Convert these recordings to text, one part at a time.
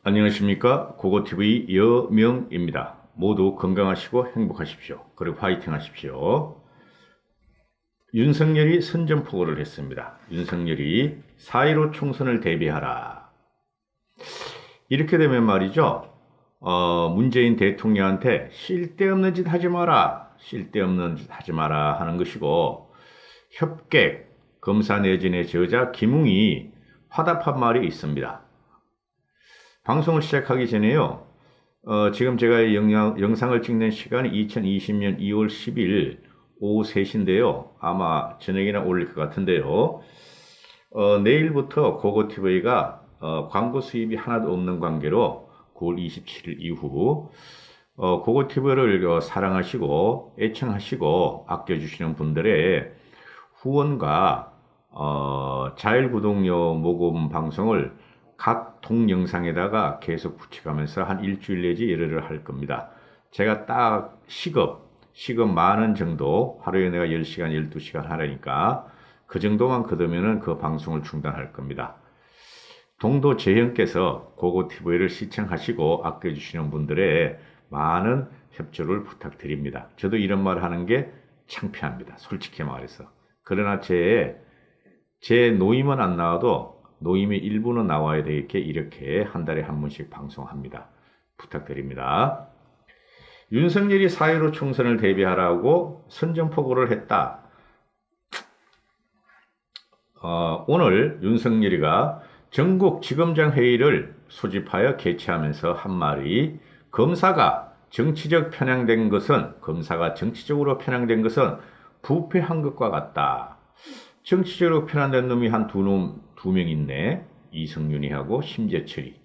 안녕하십니까. 고고TV 여명입니다. 모두 건강하시고 행복하십시오. 그리고 화이팅 하십시오. 윤석열이 선전포고를 했습니다. 윤석열이 4.15 총선을 대비하라. 이렇게 되면 말이죠. 문재인 대통령한테 쓸데없는 짓 하지 마라. 쓸데없는 짓 하지 마라 하는 것이고, 협객, 검사 내진의 저자 김웅이 화답한 말이 있습니다. 방송을 시작하기 전에요. 지금 제가 영상을 찍는 시간이 2020년 2월 10일 오후 3시인데요. 아마 저녁이나 올릴 것 같은데요. 내일부터 고고TV가 광고 수입이 하나도 없는 관계로 9월 27일 이후 고고TV를 사랑하시고 애청하시고 아껴주시는 분들의 후원과 자율구독료 모금 방송을 각 동영상에다가 계속 붙여가면서 한 일주일 내지 열흘을 할 겁니다. 제가 딱 시급 만원 정도 하루에 내가 10시간, 12시간 하려니까 그 정도만 거두면은 그 방송을 중단할 겁니다. 동도 재형께서 고고TV를 시청하시고 아껴주시는 분들의 많은 협조를 부탁드립니다. 저도 이런 말 하는 게 창피합니다. 솔직히 말해서. 그러나 제 노임은 안 나와도 노임의 일부는 나와야 되겠게 이렇게 한 달에 한 번씩 방송합니다. 부탁드립니다. 윤석열이 4.15 총선을 대비하라고 선전포고를 했다. 오늘 윤석열이가 전국지검장 회의를 소집하여 개최하면서 한 말이 검사가 정치적으로 편향된 것은 부패한 것과 같다. 정치적으로 편향된 놈이 한 두 명 있네. 이성윤이하고 심재철이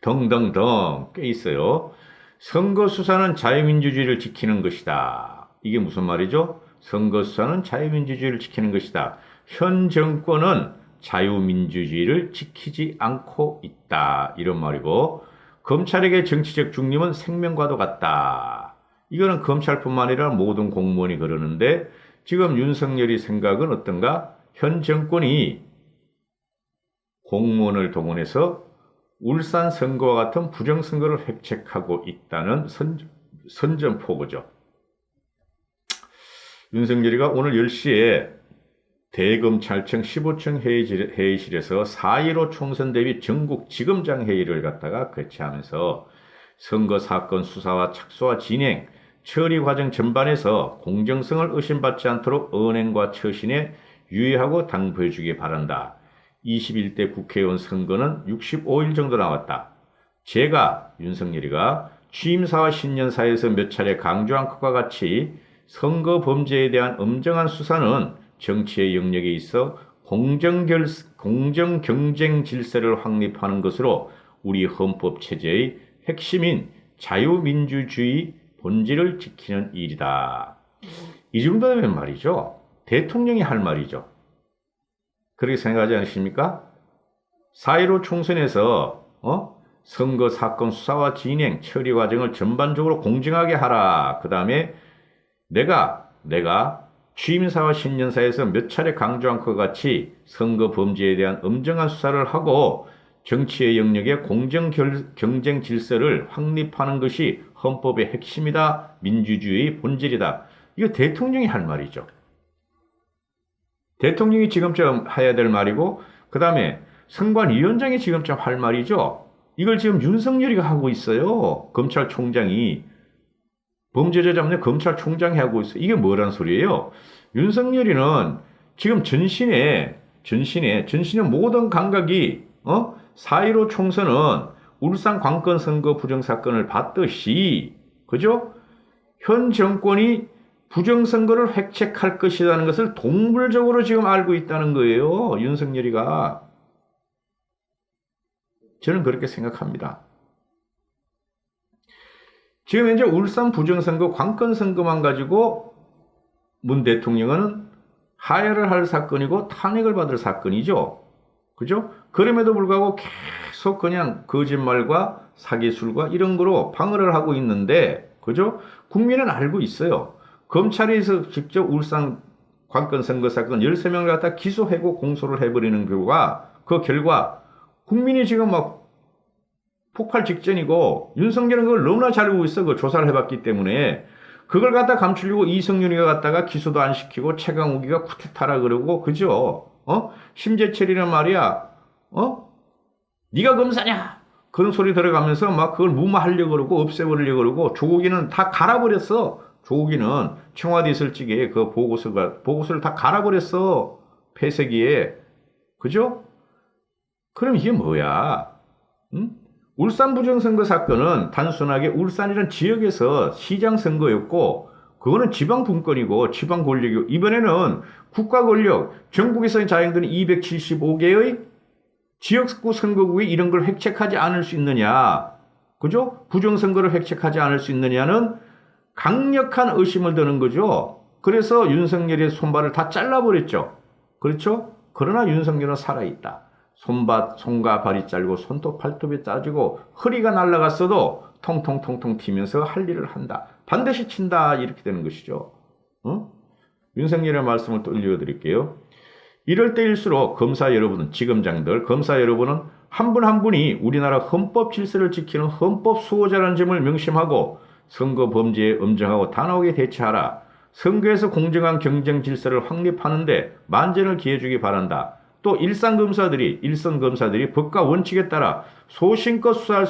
덩덩덩 꽤 있어요. 선거수사는 자유민주주의를 지키는 것이다. 이게 무슨 말이죠? 선거수사는 자유민주주의를 지키는 것이다. 현 정권은 자유민주주의를 지키지 않고 있다. 이런 말이고, 검찰에게 정치적 중립은 생명과도 같다. 이거는 검찰뿐만 아니라 모든 공무원이 그러는데, 지금 윤석열이 생각은 어떤가? 현 정권이 공무원을 동원해서 울산 선거와 같은 부정선거를 획책하고 있다는 선전포고죠. 윤석열이가 오늘 10시에 대검찰청 15층 회의실에서 4.15 총선 대비 전국지검장 회의를 갖다가 개최하면서 선거사건 수사와 착수와 진행, 처리 과정 전반에서 공정성을 의심받지 않도록 언행과 처신에 유의하고 당부해 주기 바란다. 21대 국회의원 선거는 65일 정도 남았다. 제가 윤석열이가 취임사와 신년사에서 몇 차례 강조한 것과 같이 선거 범죄에 대한 엄정한 수사는 정치의 영역에 있어 공정 경쟁 질서를 확립하는 것으로 우리 헌법 체제의 핵심인 자유민주주의 본질을 지키는 일이다. 이 정도면 말이죠. 대통령이 할 말이죠. 그렇게 생각하지 않으십니까? 4.15 총선에서 선거 사건 수사와 진행, 처리 과정을 전반적으로 공정하게 하라. 그 다음에 내가 취임사와 신년사에서 몇 차례 강조한 것 같이 선거 범죄에 대한 엄정한 수사를 하고 정치의 영역에 공정 경쟁 질서를 확립하는 것이 헌법의 핵심이다. 민주주의의 본질이다. 이거 대통령이 할 말이죠. 대통령이 지금쯤 해야 될 말이고, 그 다음에 선관위원장이 지금쯤 할 말이죠. 이걸 지금 윤석열이가 하고 있어요. 검찰총장이. 범죄자 잡는 검찰총장이 하고 있어요. 이게 뭐란 소리예요? 윤석열이는 지금 전신의 모든 감각이 4.15 총선은 울산 관건 선거 부정사건을 봤듯이, 그죠? 현 정권이 부정선거를 획책할 것이라는 것을 동물적으로 지금 알고 있다는 거예요. 윤석열이가. 저는 그렇게 생각합니다. 지금 현재 울산 부정선거 관건선거만 가지고 문 대통령은 하야를 할 사건이고 탄핵을 받을 사건이죠. 그죠? 그럼에도 불구하고 계속 그냥 거짓말과 사기술과 이런 거로 방어를 하고 있는데, 그죠? 국민은 알고 있어요. 검찰에서 직접 울산 관건 선거 사건 13명을 갖다 기소하고 공소를 해버리는 결과, 그 결과 국민이 지금 막 폭발 직전이고 윤석열은 그걸 너무나 잘 알고 있어. 그 조사를 해봤기 때문에 그걸 갖다 감추려고 이성윤이가 갖다가 기소도 안 시키고 최강욱이가 쿠데타라 그러고 그죠? 심재철이란 말이야. 네가 검사냐? 그런 소리 들어가면서 막 그걸 무마하려고 그러고 없애버리려고 그러고 조국이는 다 갈아버렸어. 조국이는 청와대 있을 적에 그 보고서를 다 갈아버렸어. 폐쇄기에. 그죠? 그럼 이게 뭐야? 응? 울산 부정선거 사건은 단순하게 울산이라는 지역에서 시장 선거였고 그거는 지방 분권이고 지방 권력이고 이번에는 국가 권력, 전국에서 자행되는 275개의 지역구 선거구에 이런 걸 획책하지 않을 수 있느냐. 그죠? 부정선거를 획책하지 않을 수 있느냐는 강력한 의심을 드는 거죠. 그래서 윤석열의 손발을 다 잘라버렸죠. 그렇죠? 그러나 윤석열은 살아있다. 손과 발이 잘리고 손톱 발톱이 짜지고 허리가 날아갔어도 통통통통 튀면서 할 일을 한다. 반드시 친다. 이렇게 되는 것이죠. 윤석열의 말씀을 또 읽어드릴게요. 이럴 때일수록 검사 여러분은 지검장들 검사 여러분은 한 분 한 분이 우리나라 헌법 질서를 지키는 헌법 수호자라는 점을 명심하고 선거 범죄에 엄정하고 단호하게 대처하라. 선거에서 공정한 경쟁 질서를 확립하는데 만전을 기해주기 바란다. 또 일선 검사들이 법과 원칙에 따라 소신껏 수사할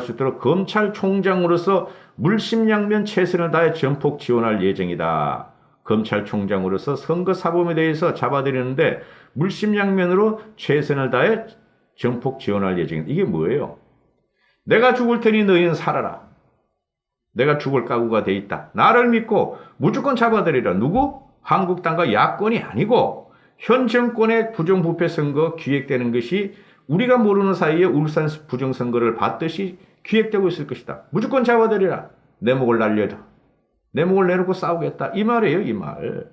수 있도록 검찰총장으로서 물심양면 최선을 다해 전폭 지원할 예정이다. 검찰총장으로서 선거 사범에 대해서 잡아들이는데 물심양면으로 최선을 다해 전폭 지원할 예정이다. 이게 뭐예요? 내가 죽을 테니 너희는 살아라. 내가 죽을 각오가 돼 있다. 나를 믿고 무조건 잡아들이라. 누구? 한국당과 야권이 아니고 현 정권의 부정부패 선거 기획되는 것이 우리가 모르는 사이에 울산 부정선거를 받듯이 기획되고 있을 것이다. 무조건 잡아들이라. 내 목을 날려줘. 내 목을 내놓고 싸우겠다. 이 말이에요. 이 말.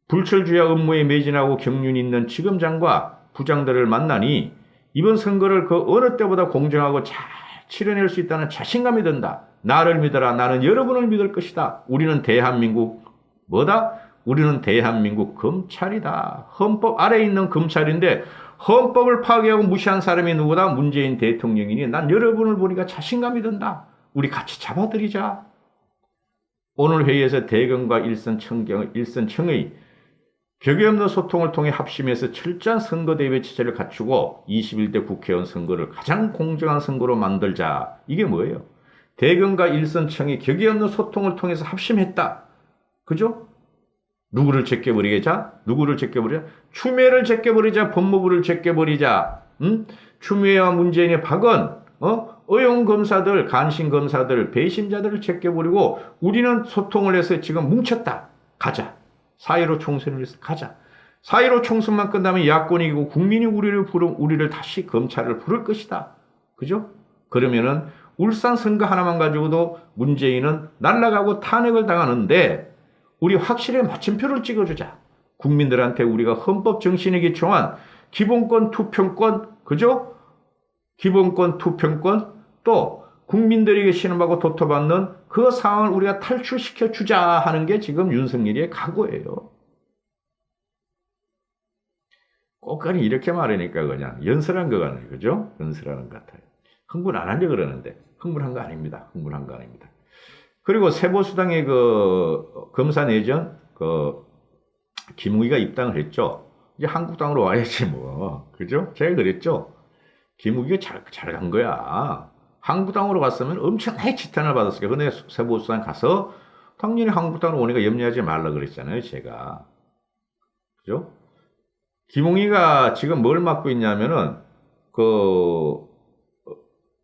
불철주야 업무에 매진하고 경륜이 있는 지검장과 부장들을 만나니 이번 선거를 그 어느 때보다 공정하고 잘 치러낼 수 있다는 자신감이 든다. 나를 믿어라. 나는 여러분을 믿을 것이다. 우리는 대한민국 뭐다? 우리는 대한민국 검찰이다. 헌법 아래에 있는 검찰인데 헌법을 파괴하고 무시한 사람이 누구다? 문재인 대통령이니 난 여러분을 보니까 자신감이 든다. 우리 같이 잡아들이자. 오늘 회의에서 대검과 일선청의 격이 없는 소통을 통해 합심해서 철저한 선거 대비 체제를 갖추고 21대 국회의원 선거를 가장 공정한 선거로 만들자. 이게 뭐예요? 대검과 일선청이 격이 없는 소통을 통해서 합심했다. 그죠? 누구를 제껴버리자? 추미애를 제껴버리자. 법무부를 제껴버리자. 추미애와 문재인의 박원, 의용검사들, 간신검사들, 배심자들을 제껴버리고 우리는 소통을 해서 지금 뭉쳤다. 가자. 4.15 총선을 해서 가자. 4.15 총선만 끝나면 야권이 이기고 국민이 우리를 다시 검찰을 부를 것이다. 그죠? 그러면은 울산 선거 하나만 가지고도 문재인은 날아가고 탄핵을 당하는데 우리 확실히 마침표를 찍어주자. 국민들한테 우리가 헌법 정신에 기초한 기본권 투표권, 그죠? 기본권 투표권 또 국민들에게 신음하고 도토받는 그 상황을 우리가 탈출시켜 주자 하는 게 지금 윤석열의 각오예요. 꼭가니 이렇게 말하니까 그냥 연설한 거 같아요. 그죠? 연설하는 것 같아요. 흥분 안 하려고 그러는데 흥분한 거 아닙니다. 흥분한 거 아닙니다. 그리고 세보수당의 그 검사 내전 김웅기가 입당을 했죠. 이제 한국당으로 와야지 뭐. 그죠? 제가 그랬죠. 김웅기가 잘 간 거야. 한국당으로 갔으면 엄청나게 지탄을 받았을 거예요. 근데 세보수당 가서 당연히 한국당으로 오니까 염려하지 말라 그랬잖아요. 제가. 그죠? 김웅기가 지금 뭘 맡고 있냐면은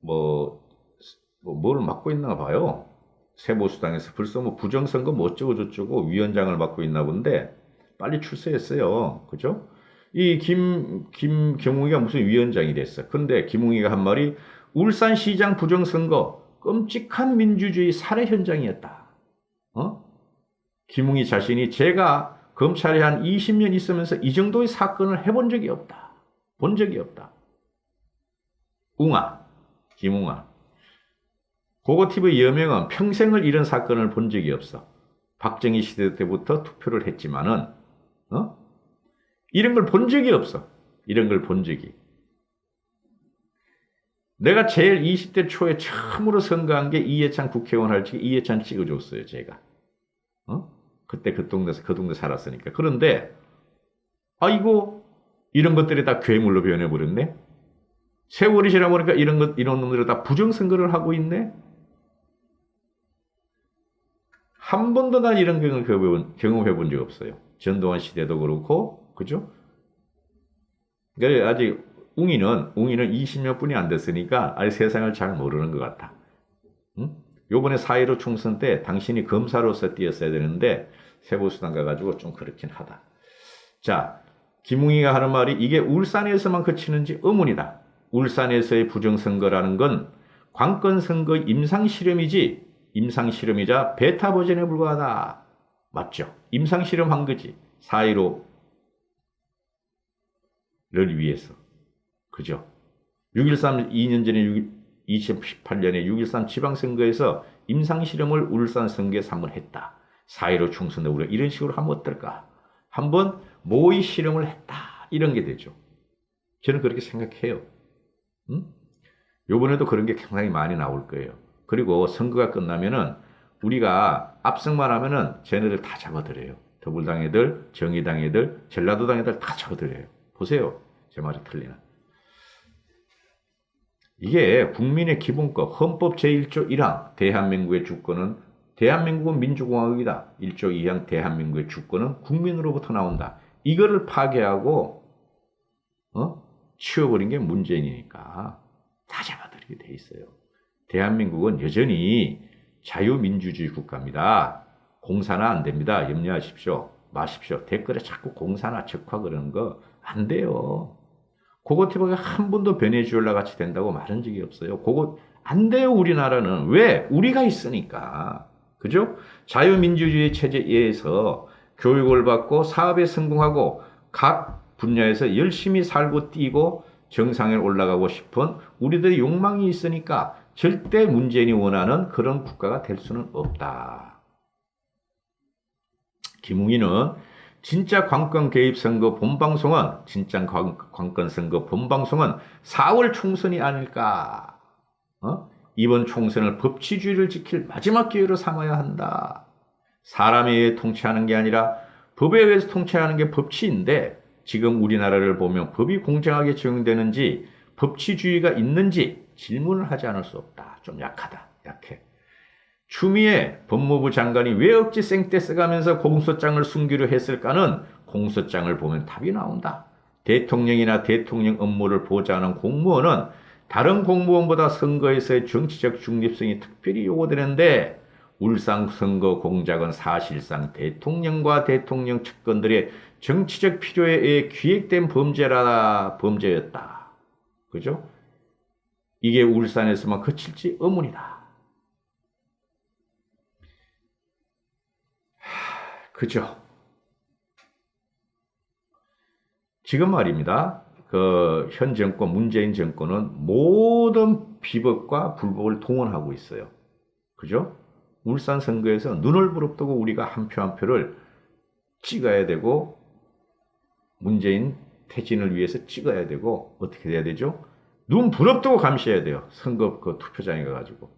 뭘 맡고 있나 봐요. 세보수당에서 벌써 뭐 부정선거 뭐 어쩌고저쩌고 위원장을 맡고 있나 본데 빨리 출세했어요. 그죠? 이 김경웅이가 무슨 위원장이 됐어. 근데 김웅이가 한 말이 울산시장 부정선거 끔찍한 민주주의 살해 현장이었다. 김웅이 자신이 제가 검찰에 한 20년 있으면서 이 정도의 사건을 해본 적이 없다. 본 적이 없다. 김웅아. 고고TV 여명은 평생을 이런 사건을 본 적이 없어. 박정희 시대 때부터 투표를 했지만은, 이런 걸 본 적이 없어. 이런 걸 본 적이. 내가 제일 20대 초에 처음으로 선거한 게 이해찬 국회의원 할 적에 이해찬 찍어줬어요, 제가. 그때 그 동네 살았으니까. 그런데, 아이고, 이런 것들이 다 괴물로 변해버렸네? 세월이 지나보니까 이런 놈들이 다 부정선거를 하고 있네? 한 번도 난 이런 경험해 본 적 없어요. 전두환 시대도 그렇고, 그죠? 그래, 아직 웅이는 20년 뿐이 안 됐으니까 아직 세상을 잘 모르는 것 같아. 응? 요번에 4.15 총선 때 당신이 검사로서 뛰었어야 되는데 세보수당 가가지고 좀 그렇긴 하다. 자, 김웅이가 하는 말이 이게 울산에서만 그치는지 의문이다. 울산에서의 부정선거라는 건 관건선거 임상실험이지 임상실험이자 베타 버전에 불과하다. 맞죠? 임상실험한 거지. 4.15를 위해서. 그죠? 6.13 2년 전에 2018년에 6.13 지방선거에서 임상실험을 울산 선거에서 한번 했다. 4.15 총선도 우리가 이런 식으로 하면 어떨까? 한번 모의 실험을 했다. 이런 게 되죠. 저는 그렇게 생각해요. 요번에도 그런 게 상당히 많이 나올 거예요. 그리고 선거가 끝나면은 우리가 압승만 하면은 쟤네들 다 잡아들여요. 더불당 애들, 정의당 애들, 전라도당 애들 다 잡아들여요. 보세요. 제 말이 틀리나. 이게 국민의 기본권, 헌법 제1조 1항, 대한민국은 민주공화국이다. 1조 2항 대한민국의 주권은 국민으로부터 나온다. 이거를 파괴하고 치워버린 게 문재인이니까 다 잡아들이게 돼 있어요. 대한민국은 여전히 자유민주주의 국가입니다. 공사나 안 됩니다. 염려하십시오. 마십시오. 댓글에 자꾸 공사나 적화 그러는 거 안 돼요. 그거 티브가 한 번도 베네수엘라 같이 된다고 말한 적이 없어요. 그거 안 돼요. 우리나라는. 왜? 우리가 있으니까. 그죠? 자유민주주의 체제에서 교육을 받고 사업에 성공하고 각 분야에서 열심히 살고 뛰고 정상에 올라가고 싶은 우리들의 욕망이 있으니까 절대 문재인이 원하는 그런 국가가 될 수는 없다. 김웅이는 진짜 관건 개입 선거 본방송은 4월 총선이 아닐까. 이번 총선을 법치주의를 지킬 마지막 기회로 삼아야 한다. 사람에 의해 통치하는 게 아니라 법에 의해서 통치하는 게 법치인데 지금 우리나라를 보면 법이 공정하게 적용되는지 법치주의가 있는지 질문을 하지 않을 수 없다. 좀 약하다. 약해. 추미애 법무부 장관이 왜 억지 생떼 써가면서 공소장을 숨기려 했을까는 공소장을 보면 답이 나온다. 대통령이나 대통령 업무를 보좌하는 공무원은 다른 공무원보다 선거에서의 정치적 중립성이 특별히 요구되는데 울산 선거 공작은 사실상 대통령과 대통령 측근들의 정치적 필요에 의해 기획된 범죄였다. 그죠? 이게 울산에서만 그칠지 의문이다. 그죠? 지금 말입니다. 현 정권, 문재인 정권은 모든 비법과 불법을 동원하고 있어요. 그죠? 울산 선거에서 눈을 부릅뜨고 우리가 한 표 한 표를 찍어야 되고, 문재인 퇴진을 위해서 찍어야 되고, 어떻게 해야 되죠? 눈 부릅뜨고 감시해야 돼요. 선거 투표장에 가가지고.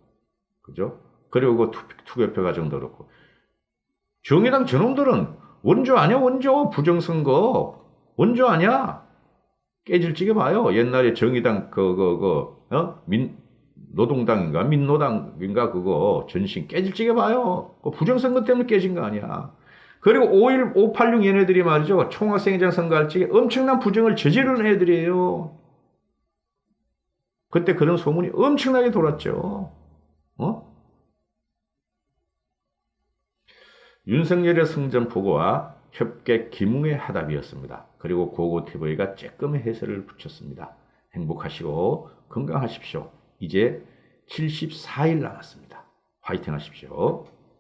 그죠? 그리고 그 투표표 가정도 그렇고. 정의당 저놈들은 원조 아니야, 원조. 부정선거. 원조 아니야. 깨질지게 봐요. 옛날에 정의당, 노동당인가, 민노당인가, 그거, 전신 깨질지게 봐요. 부정선거 때문에 깨진 거 아니야. 그리고 586 얘네들이 말이죠. 총학생회장 선거할 적에 엄청난 부정을 저지르는 애들이에요. 그때 그런 소문이 엄청나게 돌았죠. 윤석열의 승전포고와 협객 김웅의 화답이었습니다. 그리고 고고TV가 쬐끔의 해설을 붙였습니다. 행복하시고 건강하십시오. 이제 74일 남았습니다. 화이팅 하십시오.